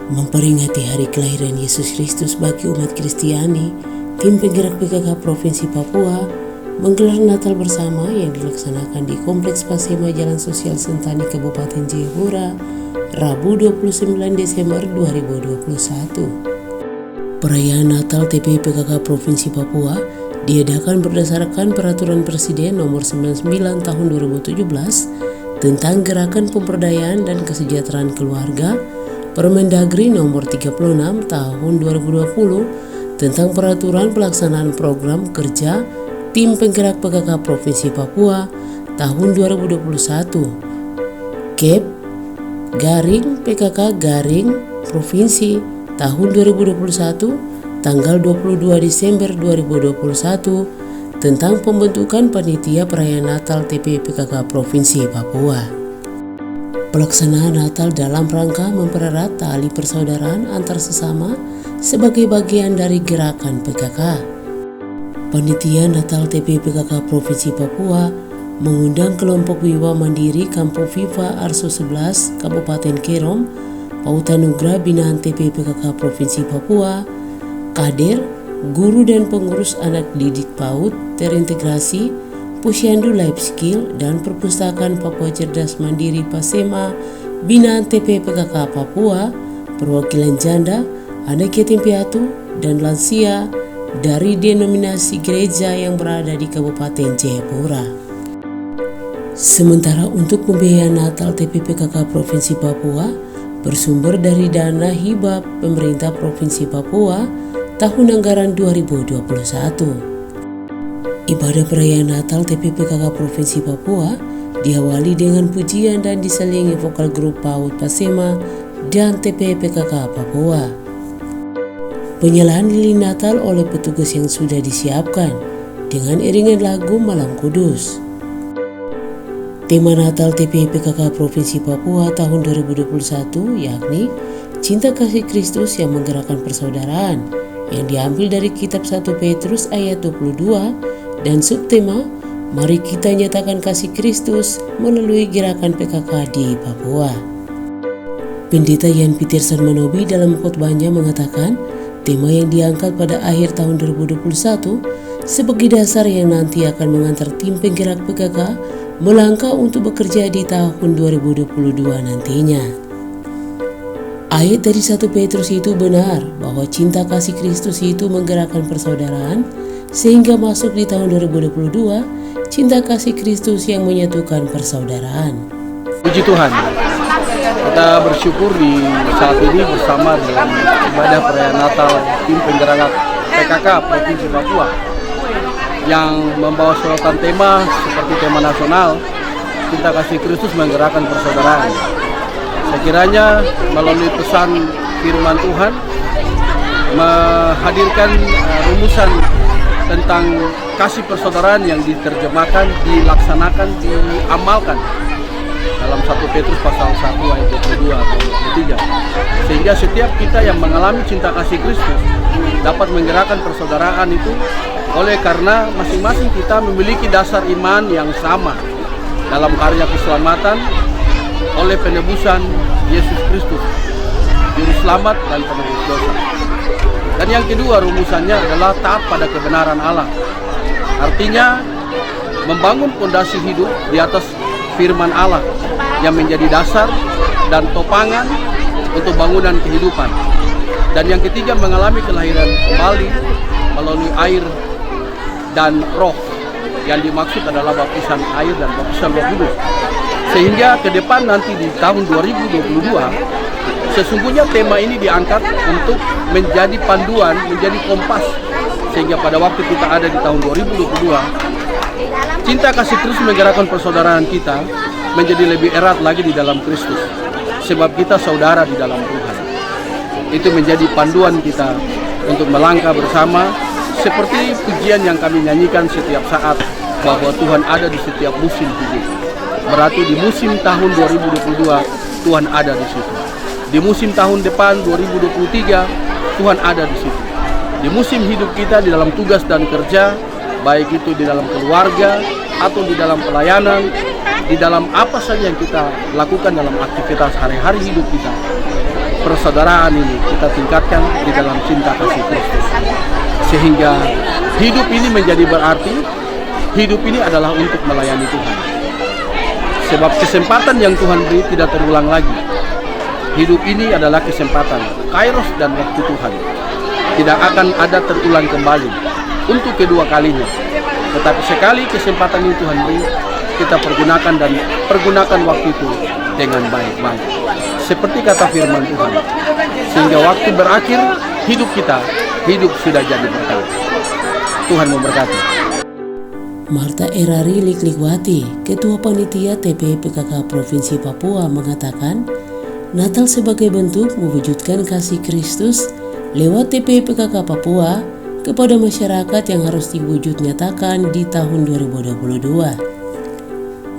Memperingati hari kelahiran Yesus Kristus bagi umat Kristiani, tim penggerak PKK Provinsi Papua menggelar Natal bersama yang dilaksanakan di Kompleks Pasema Jalan Sosial Sentani Kabupaten Jayapura, Rabu 29 Desember 2021. Perayaan Natal TP PKK Provinsi Papua diadakan berdasarkan Peraturan Presiden Nomor 99 Tahun 2017 tentang Gerakan Pemberdayaan dan Kesejahteraan Keluarga, Permendagri Nomor 36 Tahun 2020 tentang Peraturan Pelaksanaan Program Kerja Tim Penggerak PKK Provinsi Papua tahun 2021, KEP Garing PKK Garing Provinsi tahun 2021 tanggal 22 Desember 2021 tentang pembentukan panitia perayaan Natal TP PKK Provinsi Papua. Pelaksanaan Natal dalam rangka mempererat tali persaudaraan antar sesama sebagai bagian dari gerakan PKK. Panitia Natal TP PKK Provinsi Papua mengundang kelompok Wiwa Mandiri Kampung Viva Arso 11 Kabupaten Kerom, Pautanugra binaan TP PKK Provinsi Papua, kader, guru dan pengurus anak didik PAUD terintegrasi, Posyandu Life Skill dan Perpustakaan Papua Cerdas Mandiri Pasema binaan TP PKK Papua, perwakilan janda, anak yatim piatu, dan lansia dari denominasi gereja yang berada di Kabupaten Jayapura. Sementara untuk pembiayaan Natal TP PKK Provinsi Papua bersumber dari dana hibah pemerintah Provinsi Papua tahun anggaran 2021. Ibadah perayaan Natal TP PKK Provinsi Papua diawali dengan pujian dan diselingi vokal grup PAUD Pasema dan TP PKK Papua. Penyalahan lilin Natal oleh petugas yang sudah disiapkan dengan iringan lagu Malam Kudus. Tema Natal TP PKK Provinsi Papua tahun 2021 yakni Cinta Kasih Kristus yang Menggerakkan Persaudaraan yang diambil dari kitab 1 Petrus ayat 22 dan subtema Mari kita nyatakan kasih Kristus melalui gerakan PKK di Papua. Pendeta Yan Peterson Manobi dalam khotbahnya mengatakan tema yang diangkat pada akhir tahun 2021 sebagai dasar yang nanti akan mengantar tim penggerak PKK melangkah untuk bekerja di tahun 2022 nantinya. Ayat dari 1 Petrus itu benar bahwa cinta kasih Kristus itu menggerakkan persaudaraan, sehingga masuk di tahun 2022, cinta kasih Kristus yang menyatukan persaudaraan. Puji Tuhan, kita bersyukur di saat ini bersama dalam ibadah perayaan Natal tim penggerak PKK Provinsi Papua yang membawa sorotan tema seperti tema nasional, cinta kasih Kristus menggerakkan persaudaraan. Sekiranya melalui pesan firman Tuhan menghadirkan rumusan tentang kasih persaudaraan yang diterjemahkan, dilaksanakan, diamalkan dalam 1 Petrus pasal 1 ayat 22 atau 23. Sehingga setiap kita yang mengalami cinta kasih Kristus dapat menggerakkan persaudaraan itu oleh karena masing-masing kita memiliki dasar iman yang sama dalam karya keselamatan oleh penebusan Yesus Kristus, Juru Selamat dan penebus dosa. Dan yang kedua rumusannya adalah taat pada kebenaran Allah. Artinya membangun fondasi hidup di atas firman Allah yang menjadi dasar dan topangan untuk bangunan kehidupan. Dan yang ketiga mengalami kelahiran kembali melalui air dan roh. Yang dimaksud adalah baptisan air dan baptisan Roh Kudus. Sehingga ke depan nanti di tahun 2022 sesungguhnya tema ini diangkat untuk menjadi panduan, menjadi kompas. Sehingga pada waktu kita ada di tahun 2022, cinta kasih Kristus menggerakkan persaudaraan kita menjadi lebih erat lagi di dalam Kristus. Sebab kita saudara di dalam Tuhan. Itu menjadi panduan kita untuk melangkah bersama seperti pujian yang kami nyanyikan setiap saat bahwa Tuhan ada di setiap musim hidup. Berarti di musim tahun 2022 Tuhan ada di situ. Di musim tahun depan 2023 Tuhan ada di situ. Di musim hidup kita di dalam tugas dan kerja, baik itu di dalam keluarga, atau di dalam pelayanan, di dalam apa saja yang kita lakukan dalam aktivitas hari-hari hidup kita, persaudaraan ini kita tingkatkan di dalam cinta kasih Kristus. Sehingga hidup ini menjadi berarti, hidup ini adalah untuk melayani Tuhan. Sebab kesempatan yang Tuhan beri tidak terulang lagi. Hidup ini adalah kesempatan, kairos dan waktu Tuhan. Tidak akan ada terulang kembali untuk kedua kalinya. Tetapi sekali kesempatan ini Tuhan beri, kita pergunakan dan pergunakan waktu itu dengan baik-baik. Seperti kata firman Tuhan, sehingga waktu berakhir, hidup kita, hidup sudah jadi berkat. Tuhan memberkati. Marta Erari Liklikwati, Ketua Panitia TP PKK Provinsi Papua mengatakan, Natal sebagai bentuk mewujudkan kasih Kristus lewat TP PKK Papua kepada masyarakat yang harus diwujud nyatakan di tahun 2022.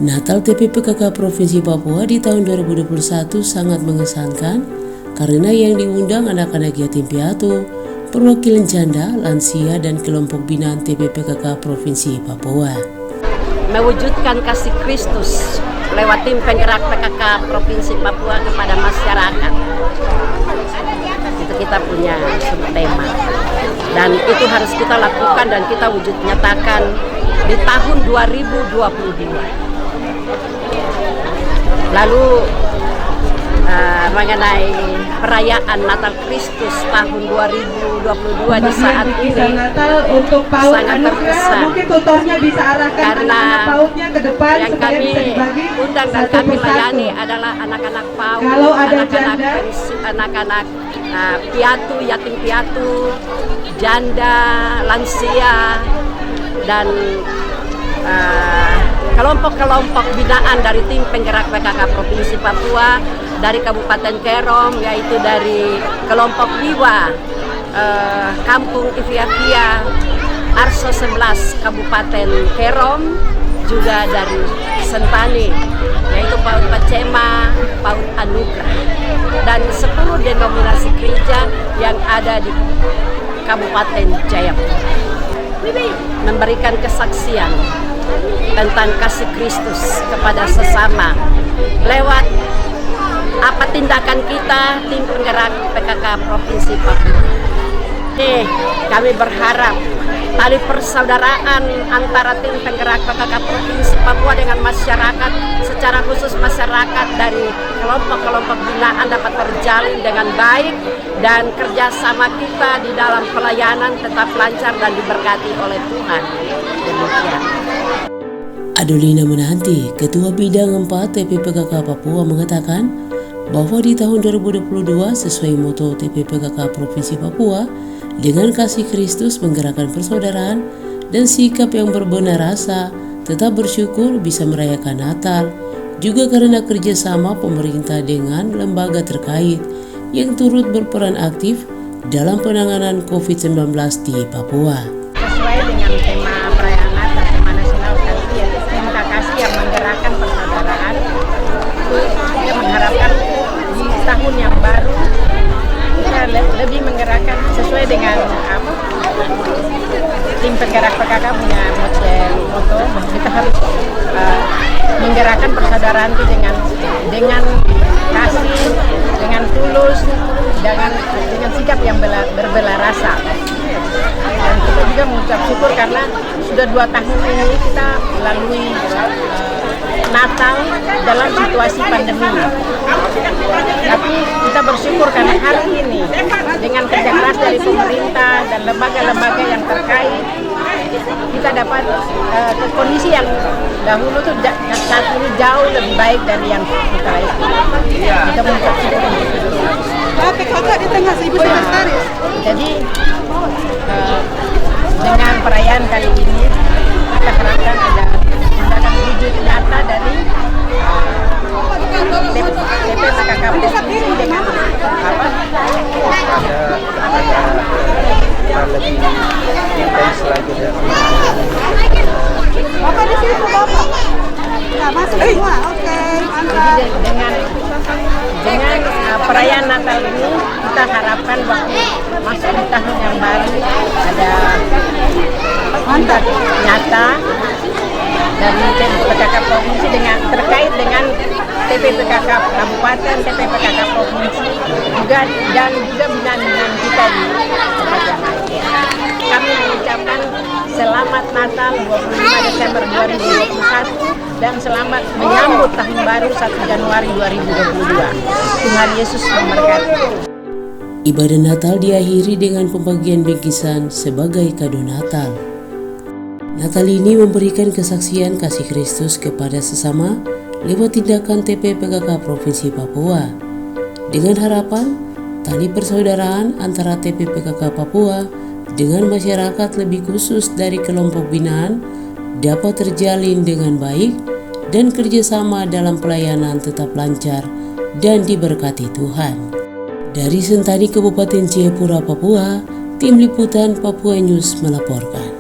Natal TP PKK Provinsi Papua di tahun 2021 sangat mengesankan karena yang diundang anak-anak yatim piatu, perwakilan janda, lansia, dan kelompok binaan TP PKK Provinsi Papua. Mewujudkan kasih Kristus lewat tim penggerak PKK Provinsi Papua kepada masyarakat. Itu kita punya subtema. Dan itu harus kita lakukan dan kita wujud nyatakan di tahun 2022. Lalu mengenai perayaan Natal Kristus tahun 2022 di saat ini untuk PAUD sangat Anugerah, berkesan mungkin tutornya bisa arahkan karena anak-anak PAUD-nya ke depan yang supaya kami bisa dibagi undang dan satu kami persatu. layani adalah anak-anak PAUD, Kalau ada anak-anak janda, anak-anak piatu, yatim piatu, janda, lansia, dan kelompok-kelompok binaan dari tim penggerak PKK Provinsi Papua, dari Kabupaten Kerom, yaitu dari kelompok Biwa, Kampung Iviavia, Arso 11 Kabupaten Kerom, juga dari Sentani, yaitu PAUD Pacema, PAUD Anugerah, dan 10 denominasi gereja yang ada di Kabupaten Jayapura memberikan kesaksian tentang kasih Kristus kepada sesama lewat apa tindakan kita tim penggerak PKK Provinsi Papua. Kami berharap tali persaudaraan antara tim penggerak PKK Provinsi Papua dengan masyarakat, secara khusus masyarakat dari kelompok-kelompok binaan dapat terjalin dengan baik dan kerjasama kita di dalam pelayanan tetap lancar dan diberkati oleh Tuhan. Demikian. Adolina Menanti, Ketua Bidang 4 TP PKK Papua mengatakan bahwa di tahun 2022 sesuai moto TP PKK Provinsi Papua dengan kasih Kristus menggerakkan persaudaraan dan sikap yang berbenah rasa, tetap bersyukur bisa merayakan Natal, juga karena kerjasama pemerintah dengan lembaga terkait yang turut berperan aktif dalam penanganan COVID-19 di Papua. Sesuai dengan tema perayaan Natal, tema nasional kali yaitu cinta kasih yang menggerakkan persaudaraan, kita mengharapkan di tahun yang baru kita lebih menggerakkan sesuai dengan tim penggerak PKK punya moto kita harus menggerakkan persaudaraan itu dengan kasih, dengan tulus, dengan sikap yang berbela rasa. Dan kita juga mengucap syukur karena sudah 2 tahun ini kita melalui Natal dalam situasi pandemi. Tapi kita bersyukur karena hari ini dengan kerja keras dari pemerintah dan lembaga-lembaga yang terkait, kita dapat ke kondisi yang dahulu tuh saat ini jauh lebih baik dari yang kita lalui. Kita mengucap syukur untuk itu. PKK di tengah 1000 sekretaris. Jadi dengan perayaan kali ini kita harapkan ada tindakan wujud nyata dari TP PKK Provinsi dengan lebih intens lagi dari Bapak di situ, Bapak. Nah, masuk semua. Oke, mantap. Jadi dengan perayaan Natal ini kita harapkan waktu masuk di tahun yang baru ada tindak nyata dari TPPKK Provinsi terkait dengan TPPKK Kabupaten, TPPKK Provinsi juga dan juga binaan-binaan kita di tempat yang lain. Kami mengucapkan selamat Natal 25 Desember 2021 dan selamat menyambut tahun baru 1 Januari 2022. Tuhan Yesus memberkati. Ibadah Natal diakhiri dengan pembagian bingkisan sebagai kado Natal. Natal ini memberikan kesaksian kasih Kristus kepada sesama lewat tindakan TPPKK Provinsi Papua. Dengan harapan, tali persaudaraan antara TPPKK Papua dengan masyarakat lebih khusus dari kelompok binaan dapat terjalin dengan baik dan kerjasama dalam pelayanan tetap lancar dan diberkati Tuhan. Dari Sentani Kabupaten Jayapura, Papua, Tim Liputan Papua News melaporkan.